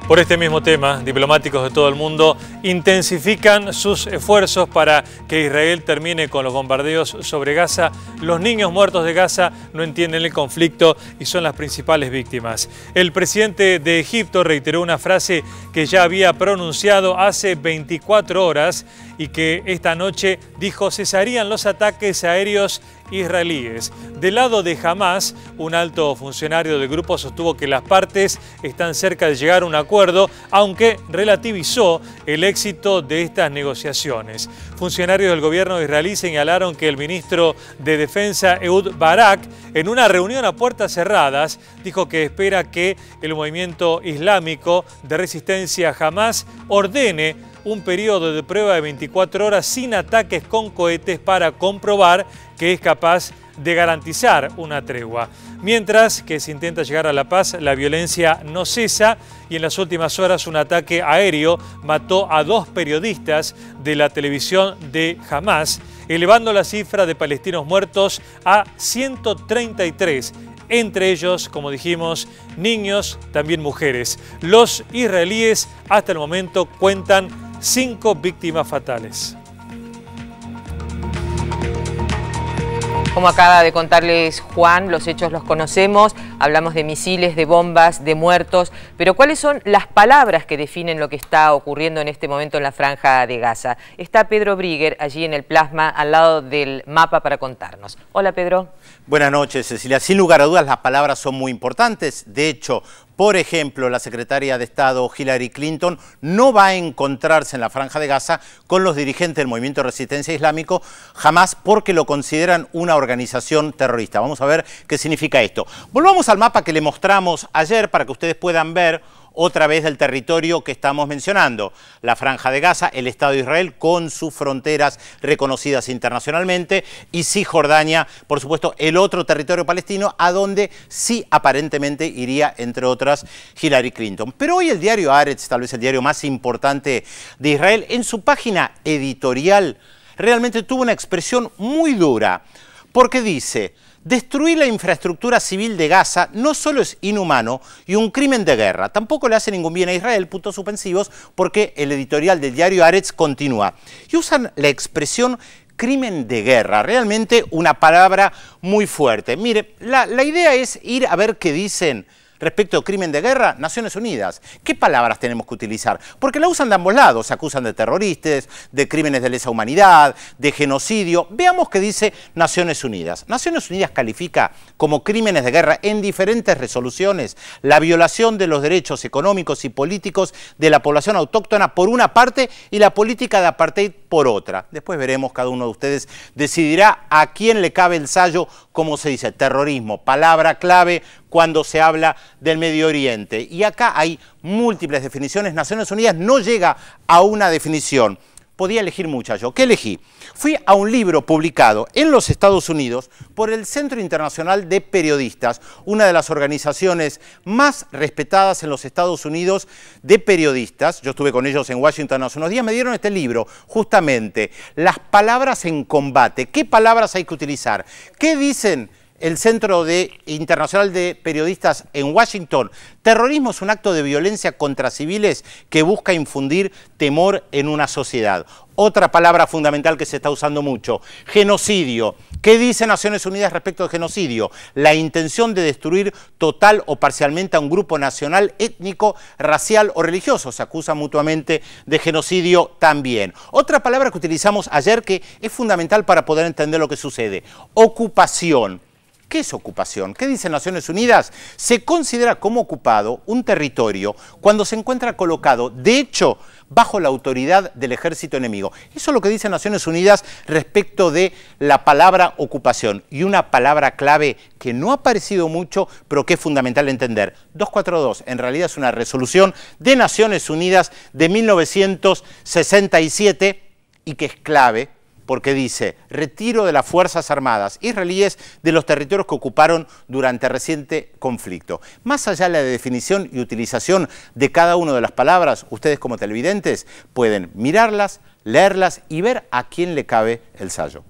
Por este mismo tema, diplomáticos de todo el mundo intensifican sus esfuerzos para que Israel termine con los bombardeos sobre Gaza. Los niños muertos de Gaza no entienden el conflicto y son las principales víctimas. El presidente de Egipto reiteró una frase que ya había pronunciado hace 24 horas y que esta noche dijo cesarían los ataques aéreos israelíes. Del lado de Hamás, un alto funcionario del grupo sostuvo que las partes están cerca de llegar a un acuerdo, aunque relativizó el éxito de estas negociaciones. Funcionarios del gobierno israelí señalaron que el ministro de Defensa, Ehud Barak, en una reunión a puertas cerradas, dijo que espera que el movimiento islámico de resistencia Hamás ordene un periodo de prueba de 24 horas sin ataques con cohetes para comprobar que es capaz de garantizar una tregua. Mientras que se intenta llegar a la paz, la violencia no cesa y en las últimas horas un ataque aéreo mató a 2 periodistas de la televisión de Hamás, elevando la cifra de palestinos muertos a 133. Entre ellos, como dijimos, niños, también mujeres. Los israelíes hasta el momento cuentan 5 víctimas fatales. Como acaba de contarles Juan, los hechos los conocemos, hablamos de misiles, de bombas, de muertos, pero ¿cuáles son las palabras que definen lo que está ocurriendo en este momento en la Franja de Gaza? Está Pedro Brigger allí en el plasma, al lado del mapa para contarnos. Hola, Pedro. Buenas noches, Cecilia. Sin lugar a dudas, las palabras son muy importantes. De hecho, por ejemplo, la secretaria de Estado Hillary Clinton no va a encontrarse en la Franja de Gaza con los dirigentes del Movimiento de Resistencia Islámico Hamás porque lo consideran una organización terrorista. Vamos a ver qué significa esto. Volvamos al mapa que le mostramos ayer para que ustedes puedan ver otra vez del territorio que estamos mencionando. La Franja de Gaza, el Estado de Israel con sus fronteras reconocidas internacionalmente y Cisjordania, por supuesto, el otro territorio palestino a donde sí aparentemente iría, entre otras, Hillary Clinton. Pero hoy el diario Haaretz, tal vez el diario más importante de Israel, en su página editorial realmente tuvo una expresión muy dura porque dice: destruir la infraestructura civil de Gaza no solo es inhumano y un crimen de guerra, tampoco le hace ningún bien a Israel, puntos suspensivos, porque el editorial del diario Haaretz continúa. Y usan la expresión crimen de guerra, realmente una palabra muy fuerte. Mire, la idea es ir a ver qué dicen respecto al crimen de guerra, Naciones Unidas. ¿Qué palabras tenemos que utilizar? Porque la usan de ambos lados, se acusan de terroristas, de crímenes de lesa humanidad, de genocidio. Veamos qué dice Naciones Unidas. Naciones Unidas califica como crímenes de guerra en diferentes resoluciones la violación de los derechos económicos y políticos de la población autóctona por una parte y la política de apartheid por otra. Después veremos, cada uno de ustedes decidirá a quién le cabe el sayo, como se dice, terrorismo, palabra clave cuando se habla del Medio Oriente. Y acá hay múltiples definiciones. Naciones Unidas no llega a una definición. Podía elegir muchas yo. ¿Qué elegí? Fui a un libro publicado en los Estados Unidos por el Centro Internacional de Periodistas, una de las organizaciones más respetadas en los Estados Unidos de periodistas. Yo estuve con ellos en Washington hace unos días, me dieron este libro, justamente, Las palabras en combate. ¿Qué palabras hay que utilizar? ¿Qué dicen el Centro Internacional de Periodistas en Washington? Terrorismo es un acto de violencia contra civiles que busca infundir temor en una sociedad. Otra palabra fundamental que se está usando mucho, genocidio. ¿Qué dice Naciones Unidas respecto al genocidio? La intención de destruir total o parcialmente a un grupo nacional, étnico, racial o religioso. Se acusan mutuamente de genocidio también. Otra palabra que utilizamos ayer que es fundamental para poder entender lo que sucede, ocupación. ¿Qué es ocupación? ¿Qué dice Naciones Unidas? Se considera como ocupado un territorio cuando se encuentra colocado, de hecho, bajo la autoridad del ejército enemigo. Eso es lo que dice Naciones Unidas respecto de la palabra ocupación. Y una palabra clave que no ha aparecido mucho, pero que es fundamental entender. 242, en realidad es una resolución de Naciones Unidas de 1967 y que es clave, porque dice: retiro de las Fuerzas Armadas israelíes de los territorios que ocuparon durante el reciente conflicto. Más allá de la definición y utilización de cada una de las palabras, ustedes como televidentes pueden mirarlas, leerlas y ver a quién le cabe el sayo.